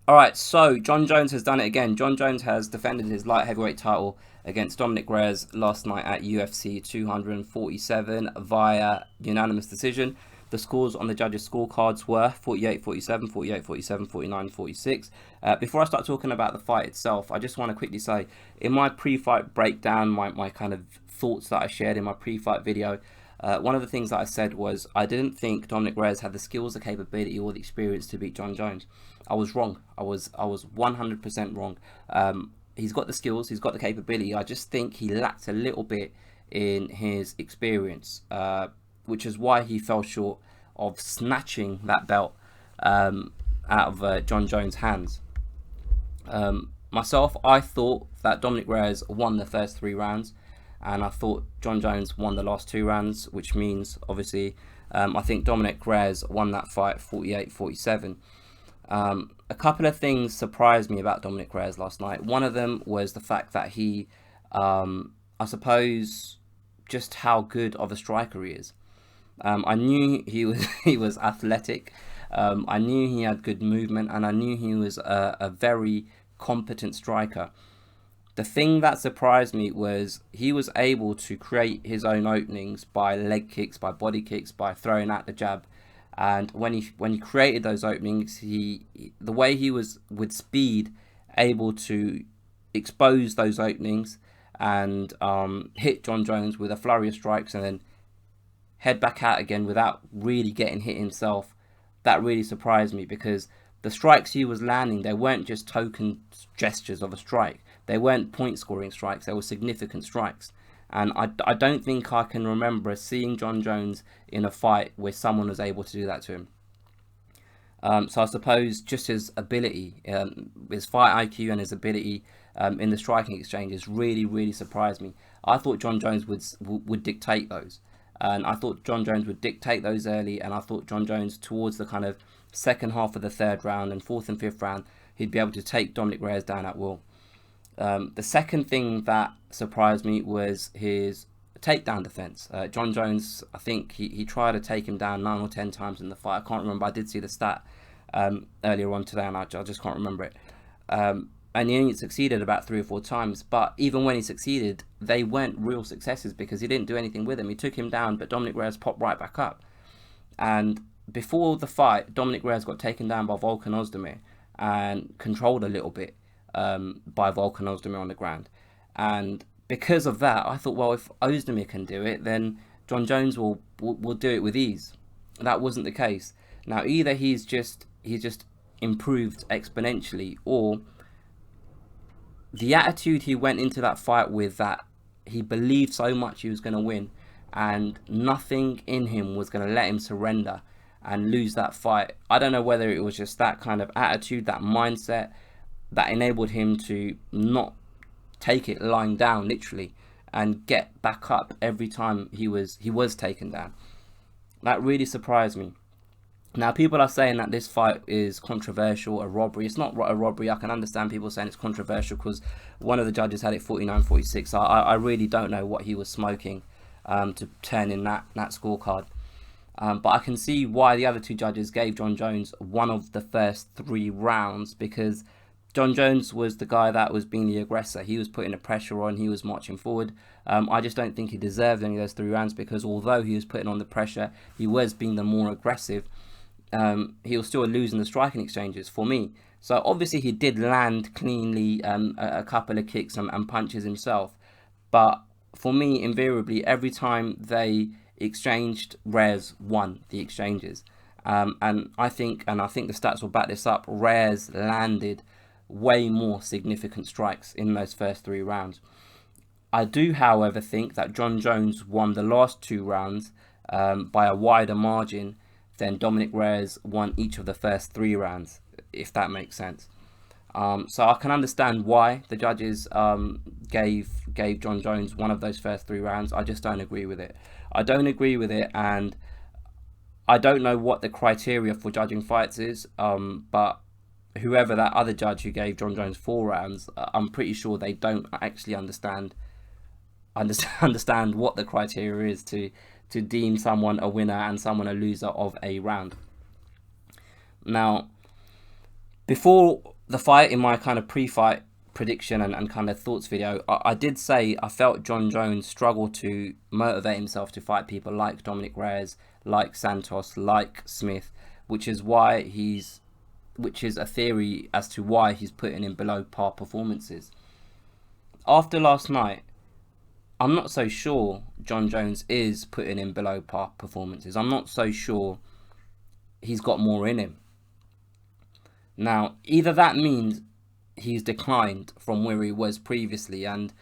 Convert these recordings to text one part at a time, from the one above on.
Alright, so John Jones has done it again. John Jones has defended his light heavyweight title against Dominick Reyes last night at UFC 247 via unanimous decision. The scores on the judges' scorecards were 48-47, 48-47, 49-46. Before I start talking about the fight itself, I just want to quickly say, in my pre-fight breakdown, my kind of thoughts that I shared in my pre-fight video, one of the things that I said was I didn't think Dominick Reyes had the skills, the capability, or the experience to beat John Jones. I was wrong. I was 100% wrong. He's got the skills, he's got the capability. I just think he lacked a little bit in his experience, which is why he fell short of snatching that belt out of John Jones' hands. Myself, I thought that Dominick Reyes won the first 3 rounds, and I thought John Jones won the last 2 rounds, which means, obviously, I think Dominick Reyes won that fight 48-47. A couple of things surprised me about Dominick Reyes last night. One of them was the fact that he, I suppose, just how good of a striker he is. I knew he was athletic. I knew he had good movement, and I knew he was a very competent striker. The thing that surprised me was he was able to create his own openings by leg kicks, by body kicks, by throwing out the jab. And when he created those openings, the way he was with speed able to expose those openings and hit John Jones with a flurry of strikes and then head back out again without really getting hit himself, that really surprised me, because the strikes he was landing, they weren't just token gestures of a strike. They weren't point scoring strikes. They were significant strikes. And I don't think I can remember seeing John Jones in a fight where someone was able to do that to him. So I suppose just his ability, his fight IQ and his ability in the striking exchanges really surprised me. I thought John Jones would dictate those. And I thought John Jones would dictate those early, and I thought John Jones towards the kind of second half of the 3rd round and 4th and 5th round, he'd be able to take Dominick Reyes down at will. The second thing that surprised me was his takedown defense. John Jones, I think he tried to take him down 9 or 10 times in the fight. I can't remember. I did see the stat earlier on today, and I just can't remember it. And he only succeeded about 3 or 4 times. But even when he succeeded, they weren't real successes because he didn't do anything with him. He took him down, but Dominick Reyes popped right back up. And before the fight, Dominick Reyes got taken down by Volkan Ozdemir and controlled a little bit by Volkan Ozdemir on the ground. And because of that, I thought, well, if Ozdemir can do it, then John Jones will do it with ease. That wasn't the case. Now, either he's just improved exponentially, or the attitude he went into that fight with, that he believed so much he was going to win, and nothing in him was going to let him surrender and lose that fight. I don't know whether it was just that kind of attitude, that mindset, that enabled him to not take it lying down, literally, and get back up every time he was taken down. That really surprised me. Now, people are saying that this fight is controversial, a robbery. It's not a robbery. I can understand people saying it's controversial because one of the judges had it 49-46. I really don't know what he was smoking to turn in that scorecard. But I can see why the other 2 judges gave John Jones one of the first 3 rounds, because John Jones was the guy that was being the aggressor. He was putting the pressure on. He was marching forward. I just don't think he deserved any of those 3 rounds, because although he was putting on the pressure, he was being the more aggressive. He was still losing the striking exchanges for me. So obviously he did land cleanly a couple of kicks and punches himself. But for me, invariably, every time they exchanged, Reyes won the exchanges. And I think the stats will back this up, Reyes landed way more significant strikes in those first 3 rounds. I do, however, think that John Jones won the last 2 rounds by a wider margin than Dominick Reyes won each of the first 3 rounds, if that makes sense. So I can understand why the judges gave John Jones one of those first 3 rounds. I just don't agree with it. I don't agree with it, and I don't know what the criteria for judging fights is, but whoever that other judge who gave John Jones 4 rounds, I'm pretty sure they don't actually understand what the criteria is to deem someone a winner and someone a loser of a round. Now, before the fight, in my kind of pre-fight prediction and kind of thoughts video, I did say I felt Jon Jones struggle to motivate himself to fight people like Dominick Reyes, like Santos, like Smith, which is a theory as to why he's putting in below par performances. After last night, I'm not so sure Jon Jones is putting in below par performances. I'm not so sure he's got more in him. Now, either that means he's declined from where he was previously, and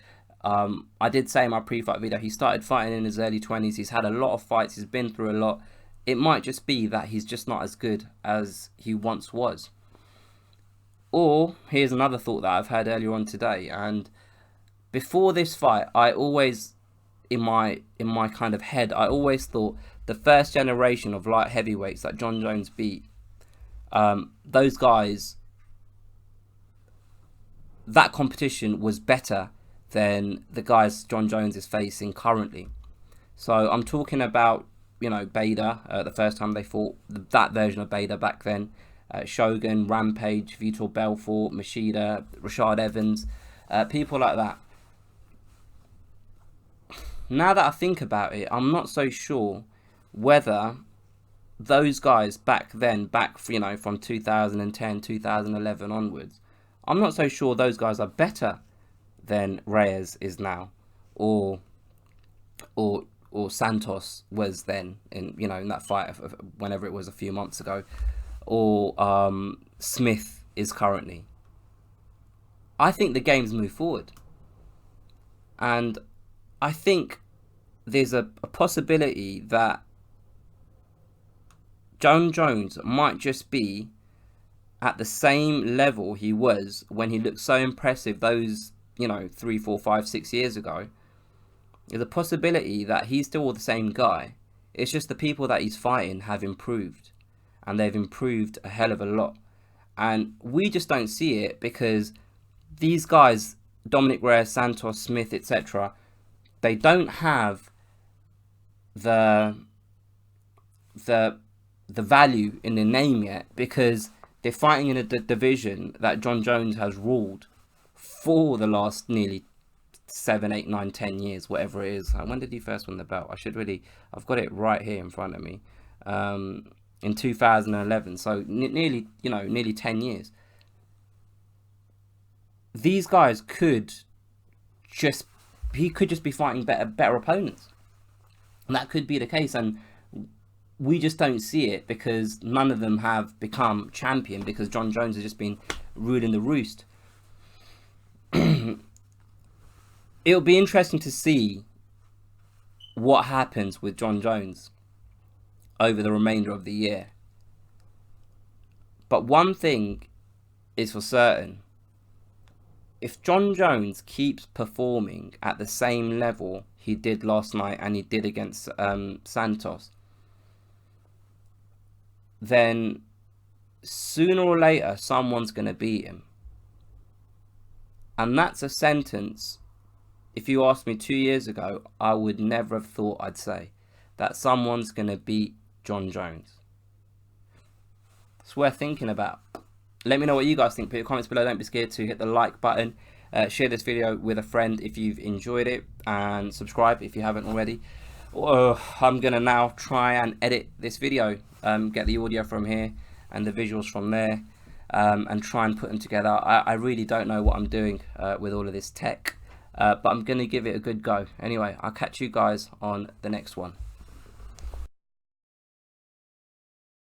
I did say in my pre-fight video, he started fighting in his early 20s. He's had a lot of fights. He's been through a lot. It might just be that he's just not as good as he once was. Or, here's another thought that I've had earlier on today, and before this fight, I always, in my kind of head, I always thought the first generation of light heavyweights that Jon Jones beat, those guys, that competition was better than the guys Jon Jones is facing currently. So I'm talking about, you know, Bader, the first time they fought, that version of Bader back then, Shogun, Rampage, Vitor Belfort, Machida, Rashad Evans, people like that. Now that I think about it, I'm not so sure whether those guys back then, you know, from 2010, 2011 onwards, I'm not so sure those guys are better than Reyes is now, or Santos was then in, you know, in that fight whenever it was a few months ago, or Smith is currently. I think the game's moved forward, and I think there's a possibility that Jon Jones might just be at the same level he was when he looked so impressive those, you know, 3, 4, 5, 6 years ago. There's a possibility that he's still the same guy. It's just the people that he's fighting have improved, and they've improved a hell of a lot. And we just don't see it because these guys, Dominick Reyes, Santos, Smith, etc., they don't have the value in the name yet, because they're fighting in a division that Jon Jones has ruled for the last nearly 7, 8, 9, 10 years, whatever it is. When did he first win the belt? I've got it right here in front of me. In 2011, so nearly 10 years. These guys he could just be fighting better opponents, and that could be the case, and we just don't see it because none of them have become champion, because Jon Jones has just been ruling the roost. It'll be interesting to see what happens with Jon Jones over the remainder of the year. But one thing is for certain: if Jon Jones keeps performing at the same level he did last night and he did against Santos, then sooner or later someone's going to beat him. And that's a sentence, if you asked me 2 years ago, I would never have thought I'd say. That someone's going to beat Jon Jones. It's worth thinking about. Let me know what you guys think. Put your comments below. Don't be scared to hit the like button. Share this video with a friend if you've enjoyed it, and subscribe if you haven't already. I'm going to now try and edit this video, get the audio from here and the visuals from there, and try and put them together. I really don't know what I'm doing with all of this tech, but I'm going to give it a good go. Anyway, I'll catch you guys on the next one.